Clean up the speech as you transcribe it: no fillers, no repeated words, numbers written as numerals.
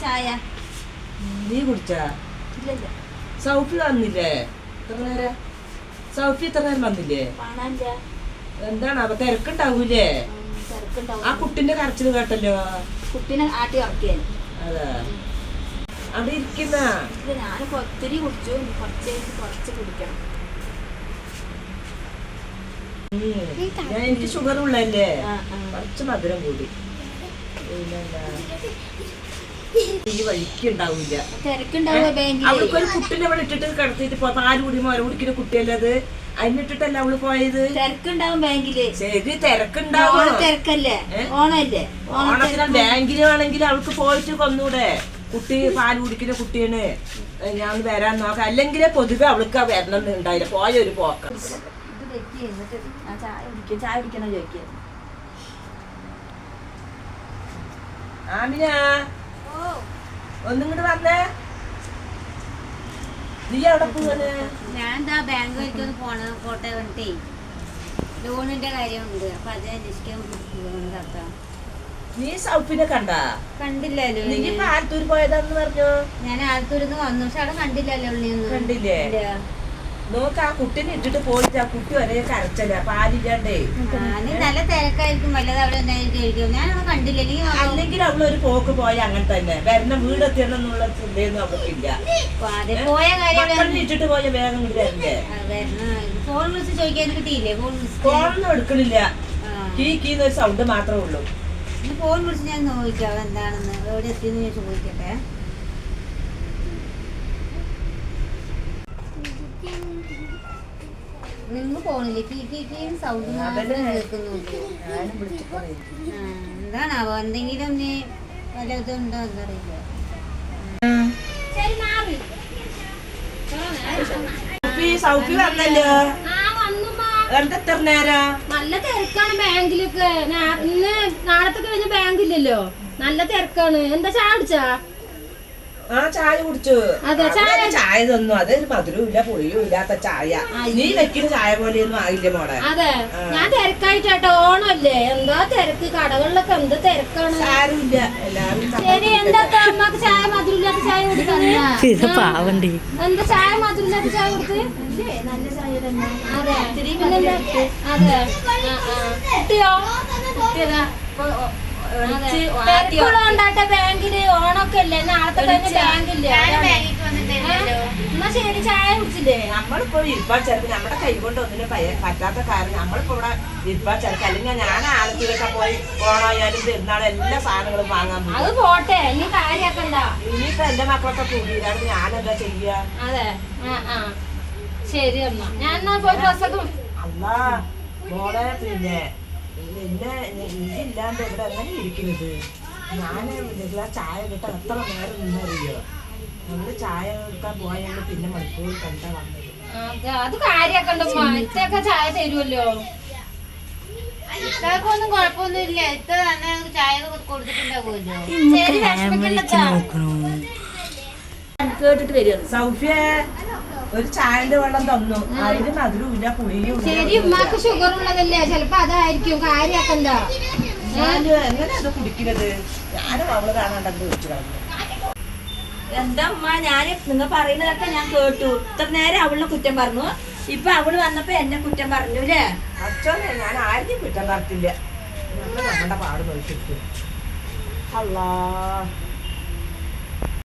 ചായ നീ കുടിച്ചാ? ഇല്ല സൗഫി വന്നില്ലേ? എത്ര നേരം? സൗഫി എത്ര നേരം വന്നില്ലേ? എന്താണ് അവ തിരക്കുണ്ടാവൂലേ? ആ കുട്ടിന്റെ കരച്ചിൽ കേട്ടല്ലോ. കുട്ടീനെ ആട്ടി ഉറക്കിയാൽ അതാ അവിടെ ഇരിക്കുന്ന. ഞാനിപ്പോ ഒത്തിരി കുടിച്ചു, കുറച്ച് കുടിക്കണം. എനിക്ക് ഷുഗർ ഉള്ളല്ലേ, കുറച്ച് മധുരം കൂടി. ഈ വഴിക്ക് ഉണ്ടാവില്ല. അവൾക്കൊരു കുട്ടിനെ അവിടെ ഇട്ടിട്ട് കിടത്തിട്ട് പാല് കുടി മോര കുടിക്കുന്ന കുട്ടിയല്ലേ അത്? അതിനിട്ടിട്ടല്ല അവള് പോയത്. തിരക്കുണ്ടാവും ബാങ്കില്. ശരി, തിരക്കുണ്ടാവും. തിരക്കല്ലേ, ഓണല്ലേ? ഓണത്തിന് ബാങ്കിലാണെങ്കിൽ അവൾക്ക് പോയിട്ട് കൊന്നൂടെ? കുട്ടി പാല് കുടിക്കുന്ന കുട്ടിയാണ്, ഞാൻ വരാൻ നോക്കാം. അല്ലെങ്കിലേ പൊതുവെ അവൾക്ക് വരണം ഉണ്ടായില്ല, പോയ ഒരു പോക്ക. ചായ കുടിക്കണോ ചോദിക്കുക. ആമിന ഒന്നും കൂടെ വന്നേ. നീ എവിടെ പോവാന്? ഞാൻ എന്താ ബാങ്ക് വരയ്ക്കൊന്ന് പോട്ടെ വന്നിട്ടേ ലോണിന്റെ കാര്യമുണ്ട്, അപ്പൊ അത് അന്വേഷിക്കാൻ നടത്താം. നീ സൗഫിനെ കണ്ടാ? കണ്ടില്ലല്ലോ. നീ ആലത്തൂർ പോയതാന്ന് പറഞ്ഞു. ഞാൻ ആലത്തൂരിന്ന് വന്നു, പക്ഷെ അവിടെ കണ്ടില്ലല്ലോ ഉള്ളിയൊന്നും. കണ്ടില്ലേ? നോക്ക്, ആ കുട്ടീനെ ഇട്ടിട്ട് പോയിട്ട് ആ കുട്ടി ഒരേ കരച്ചല്ല, പാലില്ലാണ്ടേ. നല്ല തിരക്കായിരിക്കും, വല്ലത് അവിടെ എന്തായാലും കഴിക്കും. ഞാനൊന്നും കണ്ടില്ല. അല്ലെങ്കിൽ അവളൊരു പോക്ക് പോയ അങ്ങനെ തന്നെ വരുന്ന വീടെത്തിയെന്നുള്ള ചിന്തയൊന്നും അവൾക്കില്ല. പോയ കാര്യം ഇട്ടിട്ട് പോയ വേഗം കൂടി വരണ്ടേ? ഫോൺ വിളിച്ച് ചോദിക്കാൻ കിട്ടിയില്ലേ? ഫോണൊന്നും എടുക്കണില്ല, കീന്നൊരു സൗണ്ട് മാത്രമേ ഉള്ളൂ. ഫോൺ വിളിച്ച് ഞാൻ നോക്കിക്കാം എന്താണെന്ന്, എവിടെ എത്തിയെന്ന് ഞാൻ ചോദിക്കട്ടെ. നിങ്ങൾ പോണില്ലേ? സൗണ്ട് മാത്രം കേൾക്കുന്നുണ്ട്. എന്താണാവോ, എന്തെങ്കിലും നീ വല്ലതും ഉണ്ടോ എന്നറിയില്ല. സൗഫി വന്നല്ലോ. എത്ര നേരം? നല്ല തിരക്കാണ് ബാങ്കിലൊക്കെ. ഇന്ന് നാളത്തൊക്കെ കഴിഞ്ഞ ബാങ്കില്ലല്ലോ, നല്ല തിരക്കാണ്. എന്താ ചായ കുടിച്ചാ? ആ ചായ കുടിച്ചു. ചായ തന്നു, അതൊരു മധുരവും ഇല്ല പുളിയും ഇല്ലാത്ത ചായ. നീ വെക്കുന്ന ചായ പോലെയൊന്നും ആയില്ല മോളെ. അതെ, ഞാൻ തിരക്കായിട്ടോ. ഓണല്ലേ, എന്താ തിരക്ക്, കടകളിലൊക്കെ എന്താ തിരക്കാണ്. ആരുമില്ല, എല്ലാരും. ശരി, എന്താ അമ്മക്ക് ചായ മധുരമില്ലാത്ത ചായ കുടിക്കാൻ? എന്താ ചായ മധുരമില്ലാത്ത ചായ കൊടുത്ത്? നല്ല ചായ തന്നെ. അതെ, അതെ. കുട്ടിയോ? തിരക്കുള്ളോണ്ടാട്ടെ ബാങ്കില് ഓണൊക്കെ അല്ലേ, നാളത്തെ കഴിഞ്ഞ ബാങ്കില്ല. എന്നാ ശരി, ചായ കുടിച്ചില്ലേ? നമ്മളിപ്പോ ഇരിപ്പാ ചെറുക്ക് നമ്മുടെ കൈ കൊണ്ട് ഒന്നിനും പറ്റാത്ത കാരണം നമ്മളിപ്പോ ഇവിടെ ഇരിപ്പാ ചെറുക്ക്. അല്ലെങ്കിൽ ഞാൻ ആലത്തൂരൊക്കെ പോയി ഓണായാലും പെരുന്നാളും എല്ലാ സാധനങ്ങളും വാങ്ങാൻ പോകും. അത് പോട്ടെ, നീ കാര്യാക്കണ്ട. ഇനിയിപ്പോ എന്റെ മക്കളൊക്കെ കൂടിയിട്ടാണ് ഞാനെന്താ ചെയ്യാ? അതെ, ശരി എന്നാ ഞാൻ എന്നാ പോയി ഡ്രസ്സൊക്കെ. അല്ലാ മോളെ, പിന്നെ എന്നെ ഇതില്ലാണ്ട് ഇവിടെ എങ്ങനെ ഇരിക്കുന്നത്? ഞാൻ ചായ കിട്ടാൻ എത്ര നേരം നിന്നറിയോ? നമ്മള് ചായ എടുക്കാൻ പോയാൽ പിന്നെ മണിക്കൂർ കണ്ടാ വന്നത്. അത് കാര്യാക്കണ്ട, ഇതൊക്കെ ചായ തരുമല്ലോ. ഒന്നും കുഴപ്പമൊന്നുമില്ല, ഇത്ര തന്നെ ചായ കൊടുത്തിട്ടുണ്ടാവുമല്ലോ. കേട്ടിട്ട് വരികയാണ്. സൗഫിയ ഒരു ചായന്റെ വെള്ളം തന്നു, അതിന് മധുരവും ഇല്ല പുളിയും. ശരി, ഉമ്മാക്ക് ഷുഗർ ഉള്ളതല്ലേ, ചിലപ്പോ അതായിരിക്കും. കാര്യാക്കണ്ട. എങ്ങനെ അത് കുടിക്കുന്നത്? ഞാനും അവള് കാണാണ്ടെന്ന് വെച്ചു കളഞ്ഞു. എന്താ അമ്മ, ഞാന് നിങ്ങൾ പറയുന്നതൊക്കെ ഞാൻ കേട്ടു. ഇത്ര നേരം അവളിനെ കുറ്റം പറഞ്ഞു, ഇപ്പൊ അവള് വന്നപ്പോ എന്നെ കുറ്റം പറഞ്ഞു അല്ലേ? അച്ഛനെ ഞാൻ ആരും കുറ്റം നടത്തില്ല. നമ്മുടെ പാട് നോക്കിട്ടു. അല്ലാ